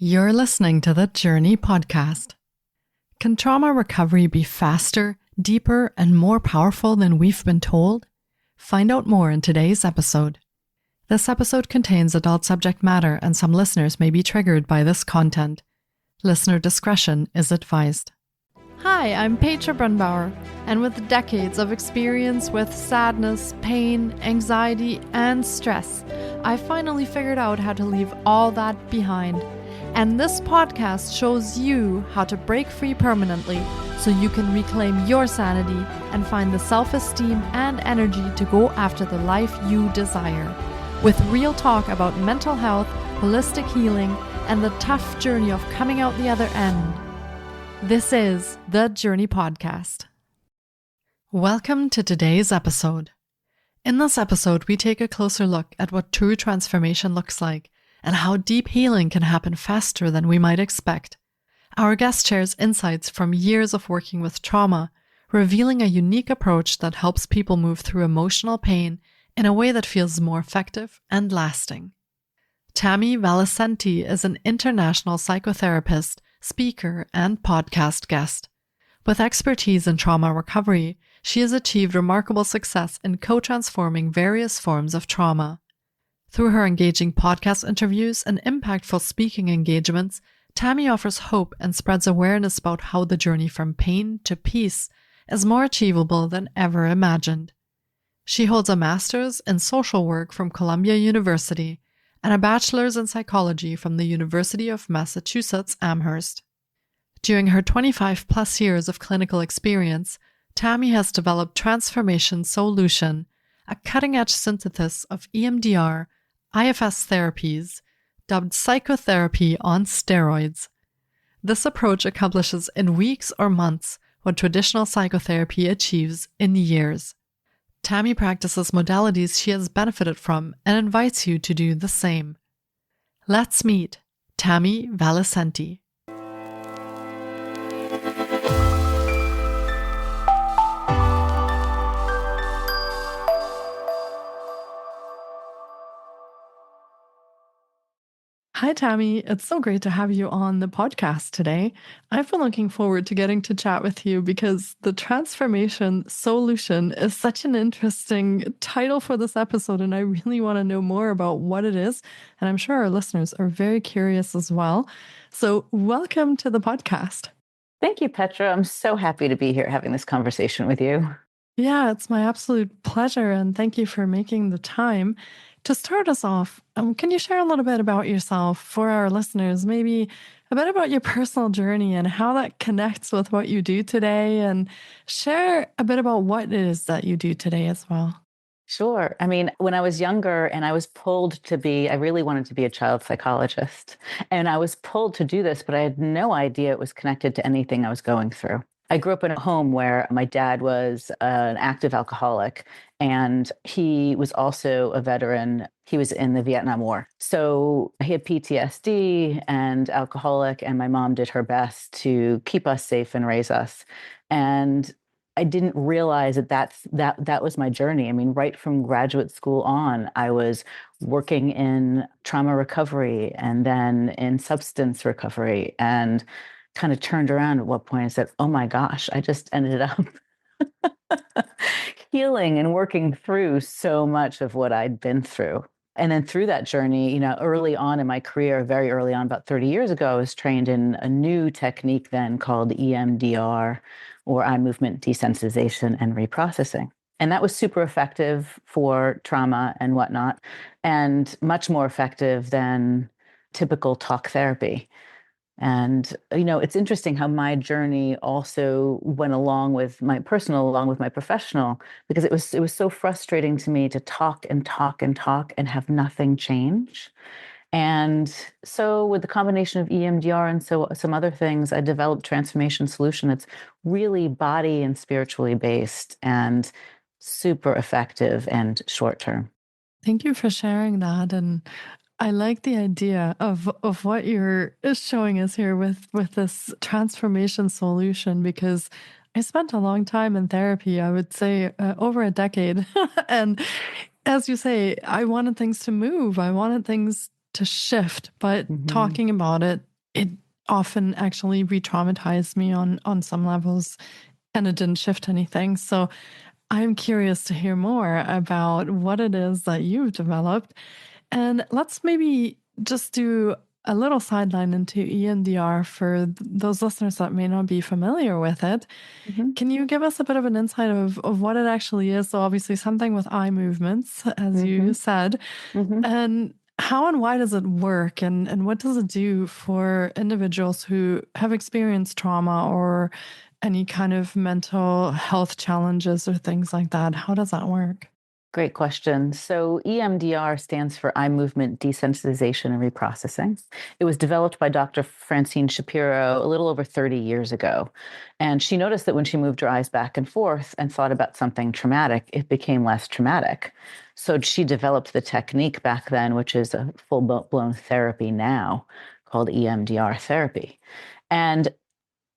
You're listening to the Jōrni Podcast. Can trauma recovery be faster, deeper, and more powerful than we've been told? Find out more in today's episode. This episode contains adult subject matter and some listeners may be triggered by this content. Listener discretion is advised. Hi, I'm Petra Brunbauer, and with decades of experience with sadness, pain, anxiety, and stress, I finally figured out how to leave all that behind. And this podcast shows you how to break free permanently so you can reclaim your sanity and find the self-esteem and energy to go after the life you desire. With real talk about mental health, holistic healing, and the tough journey of coming out the other end. This is the Jōrni Podcast. Welcome to today's episode. In this episode, we take a closer look at what true transformation looks like and how deep healing can happen faster than we might expect. Our guest shares insights from years of working with trauma, revealing a unique approach that helps people move through emotional pain in a way that feels more effective and lasting. Tammy Valicenti is an international psychotherapist, speaker, and podcast guest. With expertise in trauma recovery, she has achieved remarkable success in co-transforming various forms of trauma. Through her engaging podcast interviews and impactful speaking engagements, Tammy offers hope and spreads awareness about how the journey from pain to peace is more achievable than ever imagined. She holds a master's in social work from Columbia University and a bachelor's in psychology from the University of Massachusetts-Amherst. During her 25-plus years of clinical experience, Tammy has developed Transformation Soulution, a cutting-edge synthesis of EMDR, IFS therapies, dubbed psychotherapy on steroids. This approach accomplishes in weeks or months what traditional psychotherapy achieves in years. Tammy practices modalities she has benefited from and invites you to do the same. Let's meet Tammy Valicenti. Hi, Tammy. It's so great to have you on the podcast today. I've been looking forward to getting to chat with you because the Transformation Soulution is such an interesting title for this episode, and I really want to know more about what it is. And I'm sure our listeners are very curious as well. So welcome to the podcast. Thank you, Petra. I'm so happy to be here having this conversation with you. Yeah, it's my absolute pleasure. And thank you for making the time. To start us off, can you share a little bit about yourself for our listeners, maybe a bit about your personal journey and how that connects with what you do today, and share a bit about what it is that you do today as well? Sure. I mean, when I was younger and I was pulled I really wanted to be a child psychologist. And I was pulled to do this, but I had no idea it was connected to anything I was going through. I grew up in a home where my dad was an active alcoholic, and he was also a veteran. He was in the Vietnam War. So he had PTSD and alcoholic, and my mom did her best to keep us safe and raise us. And I didn't realize that was my journey. I mean, right from graduate school on, I was working in trauma recovery and then in substance recovery, and kind of turned around at what point and said, oh my gosh, I just ended up healing and working through so much of what I'd been through. And then through that journey, early on in my career, very early on, about 30 years ago, I was trained in a new technique then called EMDR, or eye movement desensitization and reprocessing. And that was super effective for trauma and whatnot, and much more effective than typical talk therapy. And, it's interesting how my journey also went along with my personal, along with my professional, because it was so frustrating to me to talk and talk and talk and have nothing change. And so with the combination of EMDR and so some other things, I developed Transformation Soulution. It's really body and spiritually based and super effective and short term. Thank you for sharing that. And I like the idea of what you're showing us here with this Transformation Soulution, because I spent a long time in therapy, I would say over a decade. And as you say, I wanted things to move. I wanted things to shift, but talking about it it often actually re-traumatized me on some levels, and it didn't shift anything. So I'm curious to hear more about what it is that you've developed. And let's maybe just do a little sideline into EMDR for those listeners that may not be familiar with it. Mhm. Can you give us a bit of an insight of what it actually is? So obviously something with eye movements, as you Mhm. said, Mhm. and how and why does it work? And what does it do for individuals who have experienced trauma or any kind of mental health challenges or things like that? How does that work? Great question. So EMDR stands for eye movement desensitization and reprocessing. It was developed by Dr. Francine Shapiro a little over 30 years ago. And she noticed that when she moved her eyes back and forth and thought about something traumatic, it became less traumatic. So she developed the technique back then, which is a full-blown therapy now called EMDR therapy. And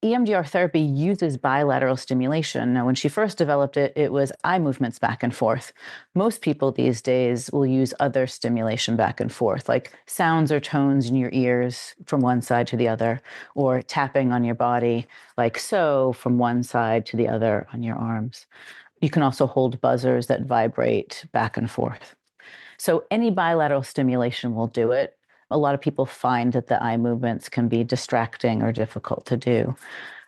EMDR therapy uses bilateral stimulation. Now, when she first developed it, it was eye movements back and forth. Most people these days will use other stimulation back and forth, like sounds or tones in your ears from one side to the other, or tapping on your body, like so, from one side to the other on your arms. You can also hold buzzers that vibrate back and forth. So any bilateral stimulation will do it. A lot of people find that the eye movements can be distracting or difficult to do.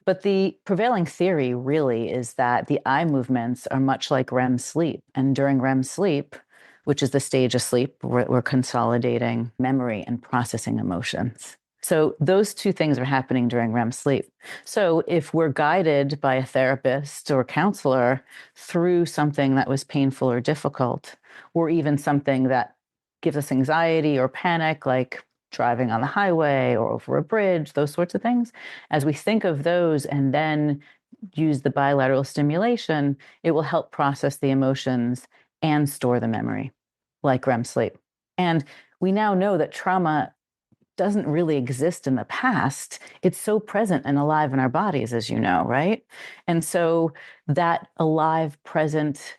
But the prevailing theory really is that the eye movements are much like REM sleep. And during REM sleep, which is the stage of sleep, we're consolidating memory and processing emotions. So those two things are happening during REM sleep. So if we're guided by a therapist or counselor through something that was painful or difficult, or even something that gives us anxiety or panic, like driving on the highway or over a bridge, those sorts of things, as we think of those and then use the bilateral stimulation, it will help process the emotions and store the memory, like REM sleep. And we now know that trauma doesn't really exist in the past. It's so present and alive in our bodies, as you know, right? And so that alive, present,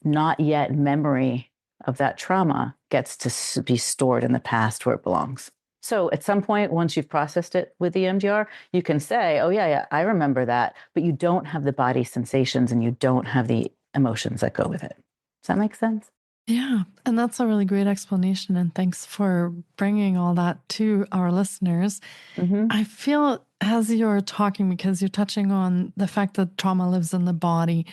not yet memory of that trauma gets to be stored in the past where it belongs. So at some point, once you've processed it with EMDR, you can say, oh, yeah, I remember that, but you don't have the body sensations and you don't have the emotions that go with it. Does that make sense? Yeah, and that's a really great explanation. And thanks for bringing all that to our listeners. Mm-hmm. I feel as you're talking, because you're touching on the fact that trauma lives in the body,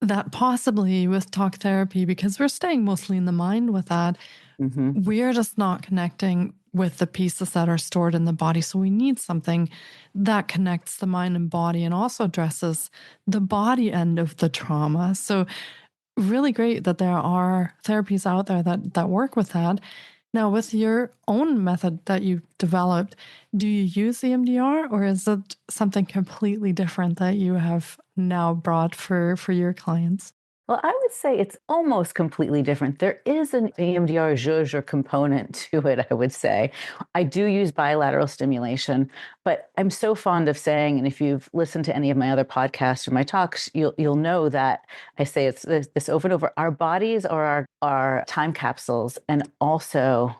that possibly with talk therapy, because we're staying mostly in the mind with that, Mm-hmm. we're just not connecting with the pieces that are stored in the body. So we need something that connects the mind and body and also addresses the body end of the trauma. So really great that there are therapies out there that work with that. Now, with your own method that you've developed, do you use EMDR or is it something completely different that you have now brought for your clients? Well, I would say it's almost completely different. There is an EMDR zhuzh component to it, I would say. I do use bilateral stimulation, but I'm so fond of saying, and if you've listened to any of my other podcasts or my talks, you'll know that I say it's this over and over. Our bodies are our time capsules and also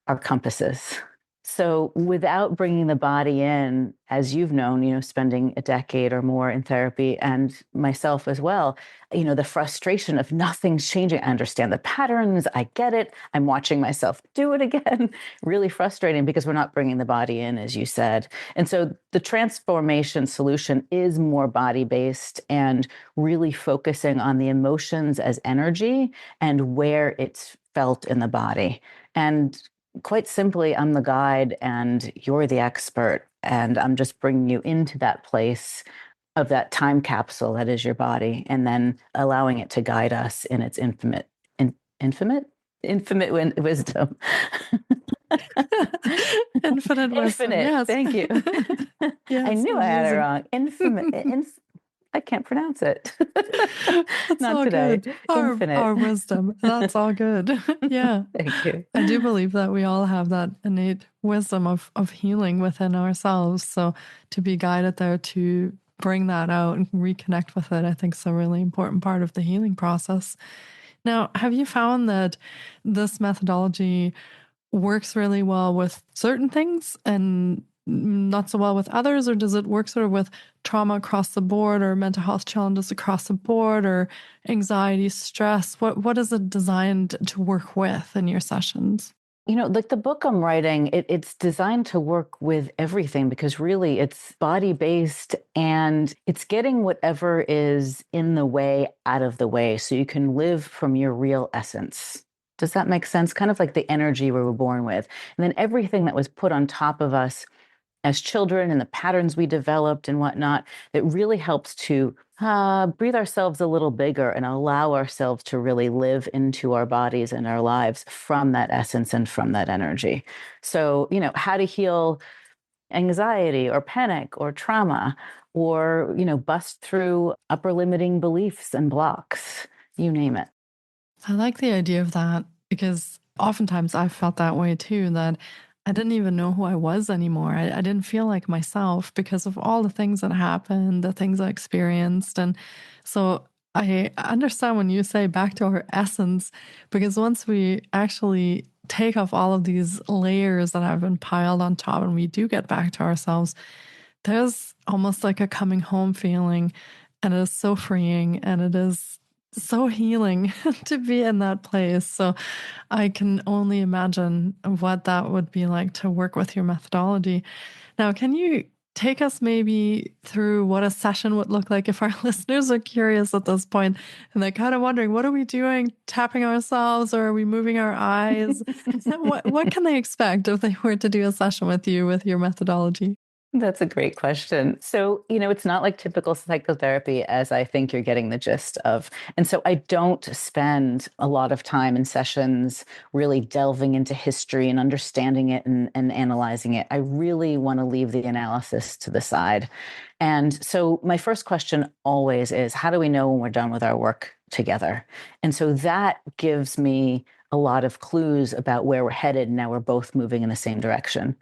our compasses. So without bringing the body in, as you've known, spending a decade or more in therapy and myself as well, the frustration of nothing's changing. I understand the patterns. I get it. I'm watching myself do it again. Really frustrating because we're not bringing the body in, as you said. And so the transformation solution is more body-based and really focusing on the emotions as energy and where it's felt in the body. And quite simply, I'm the guide and you're the expert. And I'm just bringing you into that place of that time capsule that is your body, and then allowing it to guide us in its infinite wisdom. Infinite wisdom, Infinite. yes. Thank you. I Yes, knew I had it amazing. wrong. I can't pronounce it. That's Not all today. good. Infinite. Our wisdom. That's all good. Yeah. Thank you. I do believe that we all have that innate wisdom of healing within ourselves. So to be guided there to bring that out and reconnect with it, I think is a really important part of the healing process. Now, have you found that this methodology works really well with certain things and not so well with others? Or does it work sort of with trauma across the board, or mental health challenges across the board, or anxiety, stress? What is it designed to work with in your sessions? Like the book I'm writing, it's designed to work with everything, because really it's body-based and it's getting whatever is in the way out of the way so you can live from your real essence. Does that make sense? Kind of like the energy we were born with. And then everything that was put on top of us as children and the patterns we developed and whatnot, that really helps to breathe ourselves a little bigger and allow ourselves to really live into our bodies and our lives from that essence and from that energy. So, how to heal anxiety or panic or trauma, or, bust through upper limiting beliefs and blocks, you name it. I like the idea of that, because oftentimes I've felt that way too, that I didn't even know who I was anymore. I didn't feel like myself because of all the things that happened, the things I experienced. And so I understand when you say back to our essence, because once we actually take off all of these layers that have been piled on top and we do get back to ourselves, there's almost like a coming home feeling. And it is so freeing, and it is so healing to be in that place. So I can only imagine what that would be like to work with your methodology. Now, can you take us maybe through what a session would look like if our listeners are curious at this point and they're kind of wondering, what are we doing? Tapping ourselves, or are we moving our eyes? What can they expect if they were to do a session with you with your methodology? That's a great question. So, it's not like typical psychotherapy, as I think you're getting the gist of. And so I don't spend a lot of time in sessions really delving into history and understanding it and analyzing it. I really want to leave the analysis to the side. And so my first question always is, how do we know when we're done with our work together? And so that gives me a lot of clues about where we're headed. Now we're both moving in the same direction.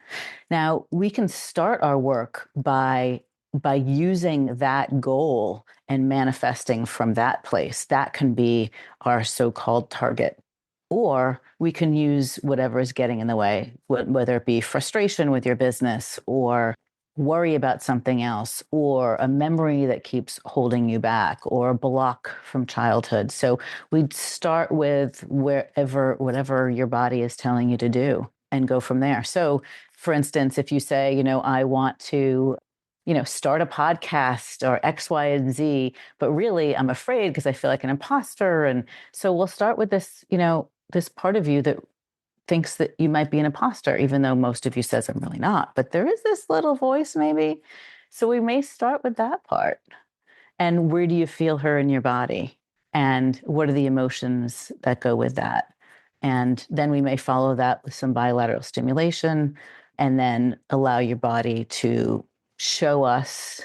Now we can start our work by using that goal and manifesting from that place. That can be our so-called target. Or we can use whatever is getting in the way, whether it be frustration with your business, or worry about something else, or a memory that keeps holding you back, or a block from childhood. So we'd start with whatever your body is telling you to do and go from there. So for instance, if you say, I want to, start a podcast or X, Y, and Z, but really I'm afraid because I feel like an imposter. And so we'll start with this, this part of you that thinks that you might be an imposter, even though most of you says I'm really not. But there is this little voice maybe. So we may start with that part. And where do you feel her in your body? And what are the emotions that go with that? And then we may follow that with some bilateral stimulation, and then allow your body to show us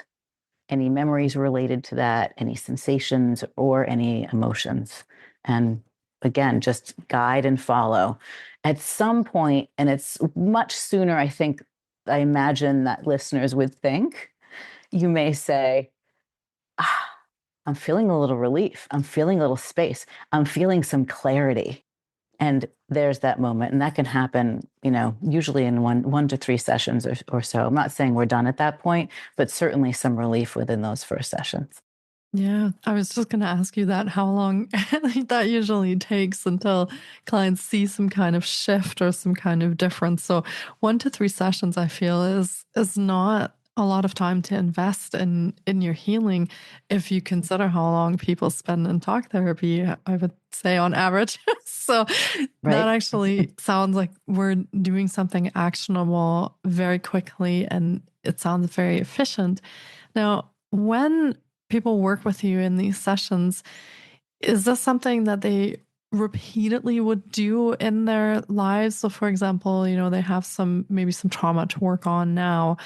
any memories related to that, any sensations or any emotions. And again, just guide and follow. At some point, and it's much sooner, I imagine that listeners would think, you may say, I'm feeling a little relief. I'm feeling a little space. I'm feeling some clarity. And there's that moment. And that can happen, usually in one to three sessions or so. I'm not saying we're done at that point, but certainly some relief within those first sessions. Yeah, I was just going to ask you that, how long that usually takes until clients see some kind of shift or some kind of difference. So 1 to 3 sessions, I feel, is not a lot of time to invest in your healing if you consider how long people spend in talk therapy, I would say on average. So Right. that actually sounds like we're doing something actionable very quickly, and it sounds very efficient. Now, when people work with you in these sessions, is this something that they repeatedly would do in their lives? So for example, they have maybe some trauma to work on now,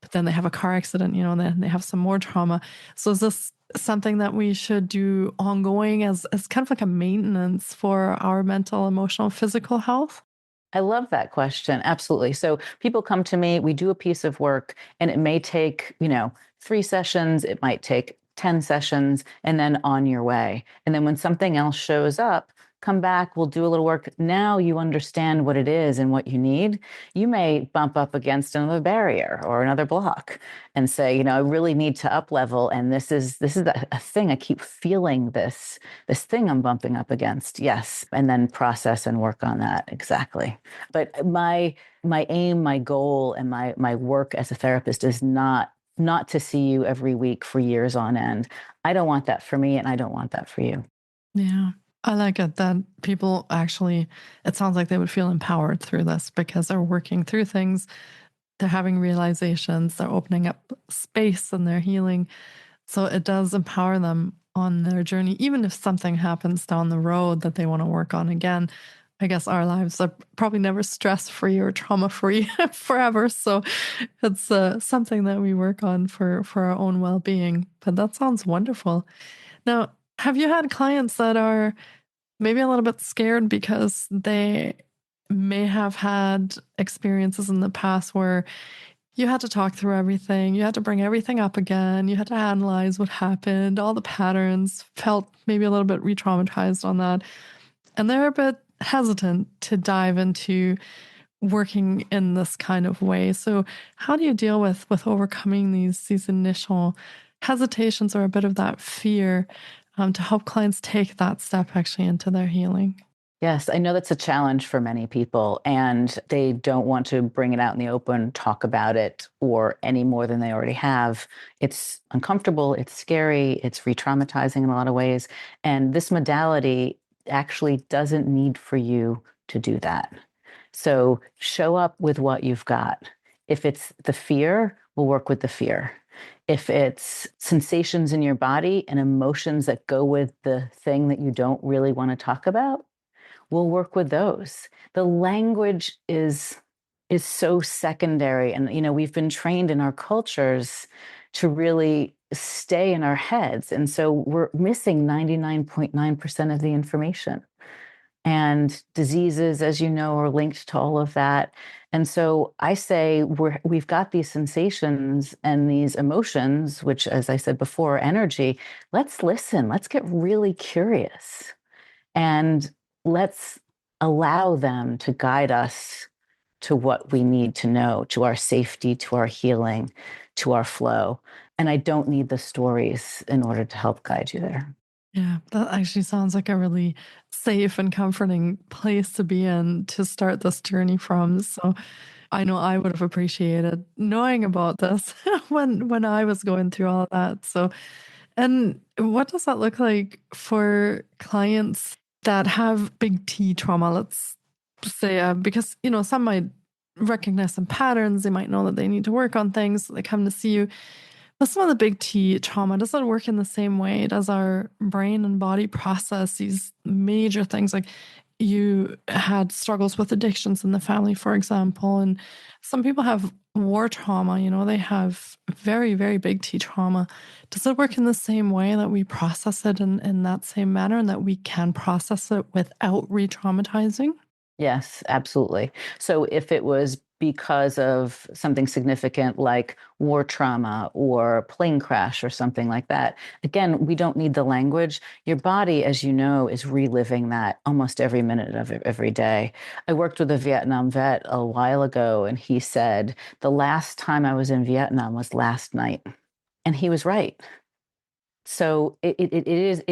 but then they have a car accident, and then they have some more trauma. So is this something that we should do ongoing as kind of like a maintenance for our mental, emotional, physical health? I love that question. Absolutely. So people come to me, we do a piece of work, and it may take, 3 sessions, it might take 10 sessions, and then on your way. And then when something else shows up, come back, we'll do a little work. Now you understand what it is and what you need. You may bump up against another barrier or another block and say, I really need to up level. And this is a thing. I keep feeling this thing I'm bumping up against. Yes. And then process and work on that. Exactly. But my aim, my goal, and my work as a therapist is not to see you every week for years on end. I don't want that for me, and I don't want that for you. Yeah. I like it that people actually, it sounds like they would feel empowered through this because they're working through things. They're having realizations, they're opening up space and they're healing. So it does empower them on their journey, even if something happens down the road that they want to work on again. I guess our lives are probably never stress-free or trauma-free forever. So it's something that we work on for our own well-being. But that sounds wonderful. Now, have you had clients that are maybe a little bit scared because they may have had experiences in the past where you had to talk through everything, you had to bring everything up again, you had to analyze what happened, all the patterns, felt maybe a little bit re-traumatized on that, and they're a bit hesitant to dive into working in this kind of way. So how do you deal with overcoming these initial hesitations or a bit of that fear to help clients take that step actually into their healing? Yes, I know that's a challenge for many people, and they don't want to bring it out in the open, talk about it, or any more than they already have. It's uncomfortable, it's scary, it's re-traumatizing in a lot of ways. And this modality actually doesn't need for you to do that. So show up with what you've got. If it's the fear, we'll work with the fear. If it's sensations in your body and emotions that go with the thing that you don't really want to talk about, we'll work with those. The language is so secondary. And, we've been trained in our cultures to really stay in our heads. And so we're missing 99.9% of the information. And diseases, as you know, are linked to all of that. And so I say we've got these sensations and these emotions, which, as I said before, are energy. Let's listen. Let's get really curious. And let's allow them to guide us to what we need to know, to our safety, to our healing, to our flow. And I don't need the stories in order to help guide you there. Yeah, that actually sounds like a really safe and comforting place to be in to start this journey from. So I know I would have appreciated knowing about this when I was going through all of that. So, and what does that look like for clients that have big T trauma? Let's say, because, some might recognize some patterns. They might know that they need to work on things. So they come to see you. But some of the big T trauma doesn't work in the same way. Does our brain and body process these major things? Like you had struggles with addictions in the family, for example, and some people have war trauma, they have very, very big T trauma. Does it work in the same way that we process it in that same manner and that we can process it without re-traumatizing? Yes, absolutely. So if it was because of something significant like war trauma or plane crash or something like that, again, we don't need the language. Your body, as you know, is reliving that almost every minute of every day. I worked with a Vietnam vet a while ago, and he said, the last time I was in Vietnam was last night. And he was right. So it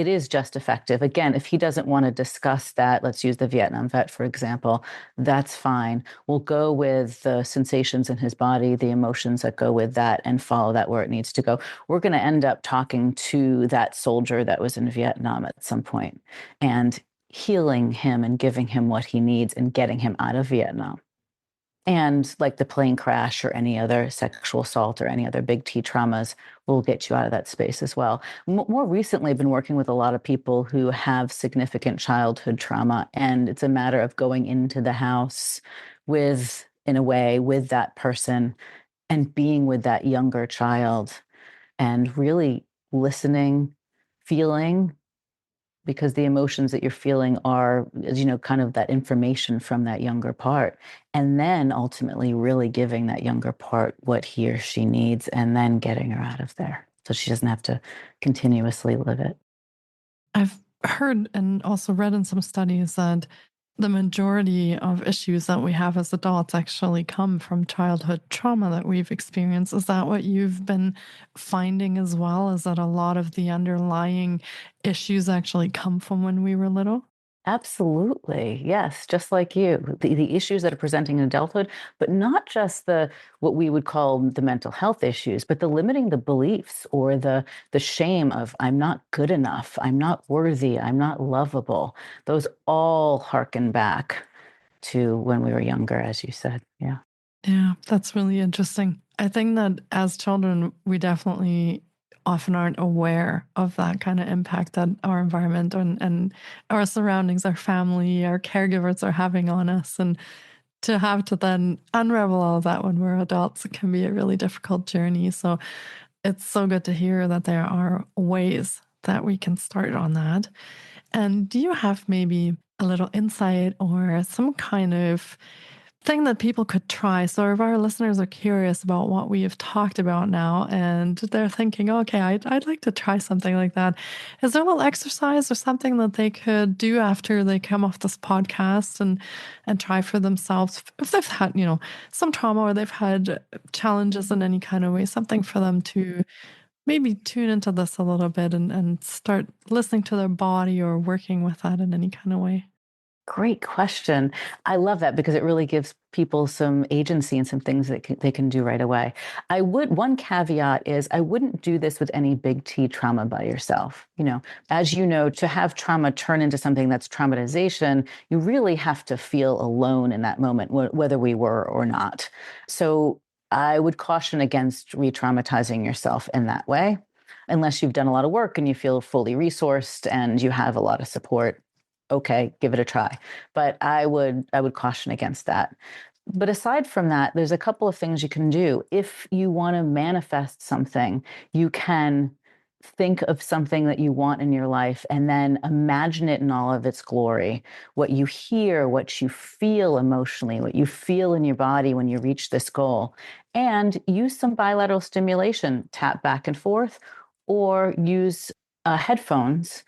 is just effective. Again, if he doesn't want to discuss that, let's use the Vietnam vet, for example, that's fine. We'll go with the sensations in his body, the emotions that go with that, and follow that where it needs to go. We're going to end up talking to that soldier that was in Vietnam at some point and healing him and giving him what he needs and getting him out of Vietnam. And like the plane crash or any other sexual assault or any other big T traumas will get you out of that space as well. More recently, I've been working with a lot of people who have significant childhood trauma, and it's a matter of going into the house in a way, with that person and being with that younger child and really listening, feeling, because the emotions that you're feeling are, as you know, kind of that information from that younger part. And then ultimately really giving that younger part what he or she needs and then getting her out of there so she doesn't have to continuously live it. I've heard and also read in some studies that the majority of issues that we have as adults actually come from childhood trauma that we've experienced. Is that what you've been finding as well? Is that a lot of the underlying issues actually come from when we were little? Absolutely. Yes, just like you. The issues that are presenting in adulthood, but not just the what we would call the mental health issues, but the limiting the beliefs or the shame of I'm not good enough, I'm not worthy, I'm not lovable. Those all harken back to when we were younger, as you said. Yeah. Yeah, that's really interesting. I think that as children, we definitely often aren't aware of that kind of impact that our environment and our surroundings, our family, our caregivers are having on us. And to have to then unravel all of that when we're adults, it can be a really difficult journey. So it's so good to hear that there are ways that we can start on that. And do you have maybe a little insight or some kind of thing that people could try? So if our listeners are curious about what we have talked about now and they're thinking, okay, I'd like to try something like that. Is there a little exercise or something that they could do after they come off this podcast and try for themselves if they've had, some trauma or they've had challenges in any kind of way, something for them to maybe tune into this a little bit and start listening to their body or working with that in any kind of way? Great question. I love that because it really gives people some agency and some things that they can do right away. One caveat is I wouldn't do this with any big T trauma by yourself. As you know, to have trauma turn into something that's traumatization, you really have to feel alone in that moment, whether we were or not. So I would caution against re-traumatizing yourself in that way, unless you've done a lot of work and you feel fully resourced and you have a lot of support. Okay, give it a try. But I would caution against that. But aside from that, there's a couple of things you can do. If you want to manifest something, you can think of something that you want in your life and then imagine it in all of its glory. What you hear, what you feel emotionally, what you feel in your body when you reach this goal. And use some bilateral stimulation, tap back and forth, or use headphones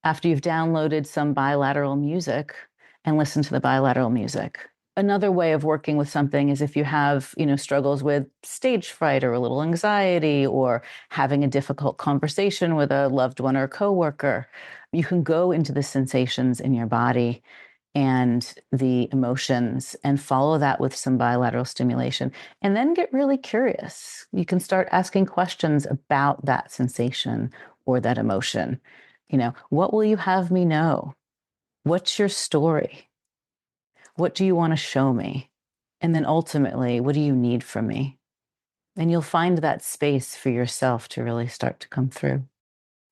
after you've downloaded some bilateral music and listen to the bilateral music. Another way of working with something is if you have, struggles with stage fright or a little anxiety or having a difficult conversation with a loved one or a coworker, you can go into the sensations in your body and the emotions and follow that with some bilateral stimulation and then get really curious. You can start asking questions about that sensation or that emotion. What will you have me know? What's your story? What do you want to show me? And then ultimately, what do you need from me? And you'll find that space for yourself to really start to come through.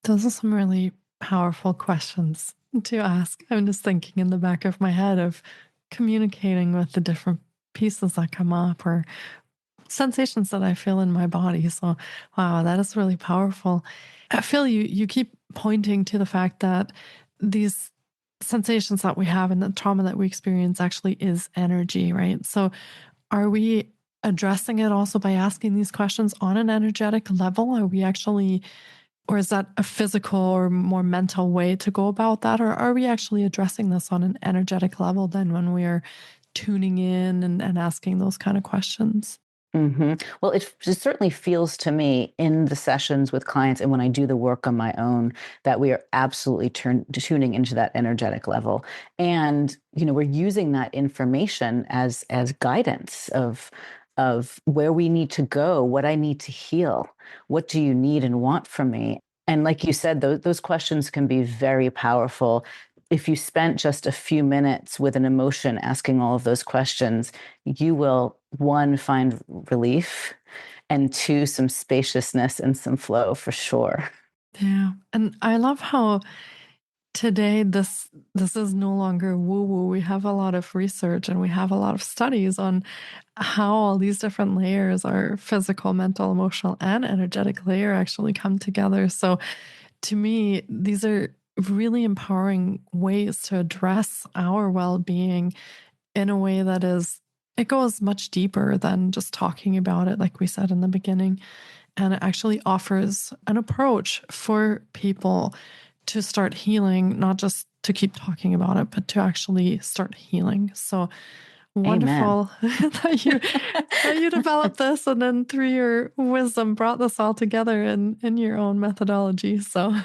Those are some really powerful questions to ask. I'm just thinking in the back of my head of communicating with the different pieces that come up or sensations that I feel in my body. So, wow, that is really powerful. I feel you keep pointing to the fact that these sensations that we have and the trauma that we experience actually is energy, right? So, are we addressing it also by asking these questions on an energetic level? Are we actually, or is that a physical or more mental way to go about that? Or are we actually addressing this on an energetic level then when we are tuning in and asking those kind of questions? Well, it certainly feels to me in the sessions with clients and when I do the work on my own that we are absolutely tuning into that energetic level. And, we're using that information as guidance of where we need to go, what I need to heal, what do you need and want from me? And like you said, those questions can be very powerful. If you spent just a few minutes with an emotion asking all of those questions, you will, one, find relief, and two, some spaciousness and some flow for sure. Yeah. And I love how today this is no longer woo woo. We have a lot of research and we have a lot of studies on how all these different layers, our physical, mental, emotional, and energetic layer actually come together. So to me, these are really empowering ways to address our well-being in a way that it goes much deeper than just talking about it, like we said in the beginning. And it actually offers an approach for people to start healing, not just to keep talking about it, but to actually start healing. So wonderful that you developed this, and then through your wisdom brought this all together in your own methodology. So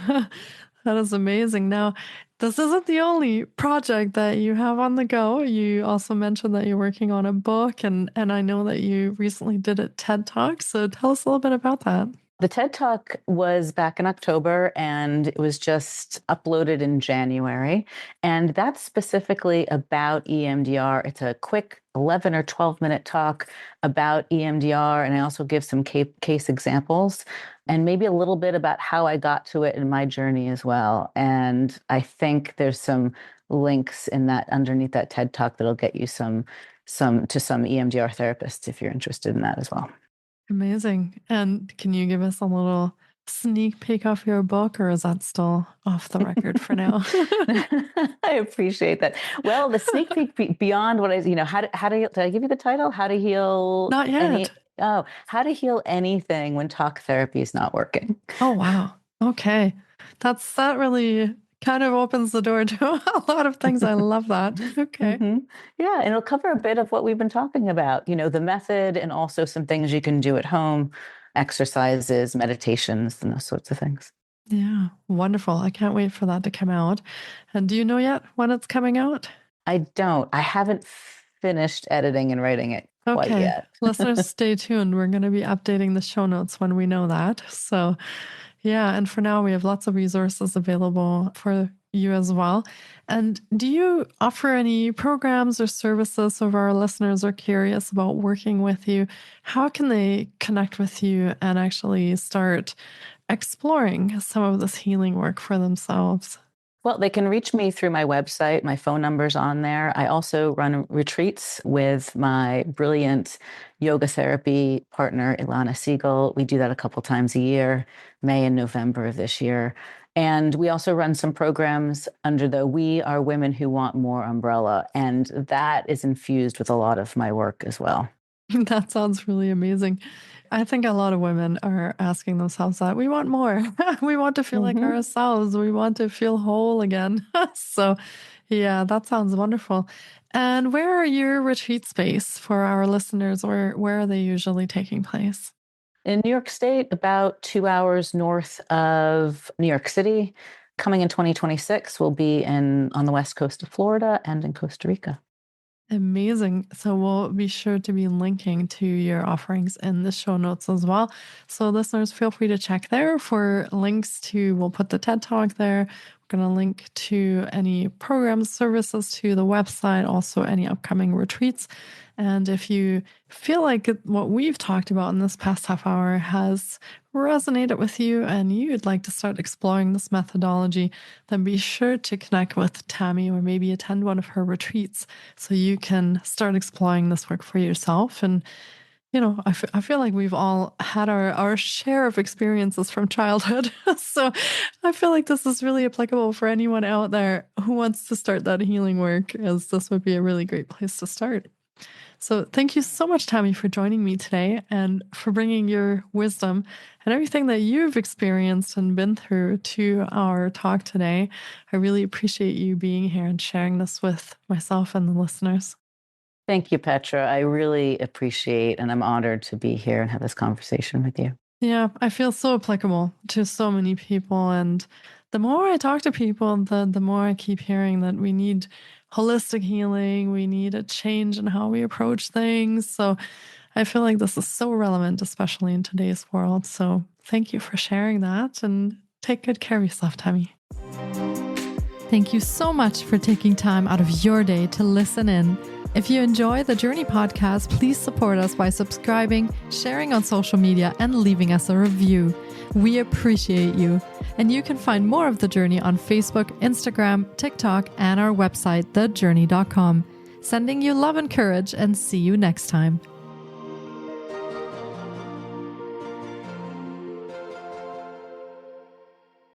that is amazing. Now, this isn't the only project that you have on the go. You also mentioned that you're working on a book, and I know that you recently did a TED Talk. So tell us a little bit about that. The TED Talk was back in October, and it was just uploaded in January. And that's specifically about EMDR. It's a quick 11 or 12-minute talk about EMDR. And I also give some case examples and maybe a little bit about how I got to it in my journey as well. And I think there's some links in that underneath that TED Talk that'll get you some EMDR therapists if you're interested in that as well. Amazing. And can you give us a little sneak peek of your book, or is that still off the record for now? I appreciate that. Well, the sneak peek beyond what how to did I give you the title? How to heal? Not yet. How to heal anything when talk therapy is not working. Oh, wow. Okay. That really kind of opens the door to a lot of things. I love that. Okay. Mm-hmm. Yeah. And it'll cover a bit of what we've been talking about, the method, and also some things you can do at home, exercises, meditations, and those sorts of things. Yeah. Wonderful. I can't wait for that to come out. And do you know yet when it's coming out? I don't. I haven't finished editing and writing it quite yet. Listeners, stay tuned. We're going to be updating the show notes when we know that. So yeah, and for now, we have lots of resources available for you as well. And do you offer any programs or services if our listeners are curious about working with you? How can they connect with you and actually start exploring some of this healing work for themselves? Well, they can reach me through my website. My phone number's on there. I also run retreats with my brilliant yoga therapy partner, Ilana Siegel. We do that a couple times a year, May and November of this year. And we also run some programs under the We Are Women Who Want More umbrella. And that is infused with a lot of my work as well. That sounds really amazing. I think a lot of women are asking themselves that we want more. We want to feel like ourselves. We want to feel whole again. So yeah, that sounds wonderful. And where are your retreat space for our listeners? Where are they usually taking place? In New York State, about 2 hours north of New York City. Coming in 2026, we'll be on the west coast of Florida and in Costa Rica. Amazing. So we'll be sure to be linking to your offerings in the show notes as well. So listeners, feel free to check there for links to, we'll put the TED Talk there. We're going to link to any programs, services, to the website, also any upcoming retreats. And if you feel like what we've talked about in this past half hour has resonated with you and you'd like to start exploring this methodology, then be sure to connect with Tammy or maybe attend one of her retreats so you can start exploring this work for yourself. And, I feel like we've all had our share of experiences from childhood. So I feel like this is really applicable for anyone out there who wants to start that healing work, as this would be a really great place to start. So thank you so much, Tammy, for joining me today and for bringing your wisdom and everything that you've experienced and been through to our talk today. I really appreciate you being here and sharing this with myself and the listeners. Thank you, Petra. I really appreciate and I'm honored to be here and have this conversation with you. Yeah, I feel so applicable to so many people. And the more I talk to people, the more I keep hearing that we need holistic healing. We need a change in how we approach things. So I feel like this is so relevant, especially in today's world. So thank you for sharing that and take good care of yourself, Tammy. Thank you so much for taking time out of your day to listen in. If you enjoy the Jōrni Podcast, please support us by subscribing, sharing on social media, and leaving us a review. We appreciate you. And you can find more of The Jōrni on Facebook, Instagram, TikTok, and our website, thejorni.com. Sending you love and courage, and see you next time.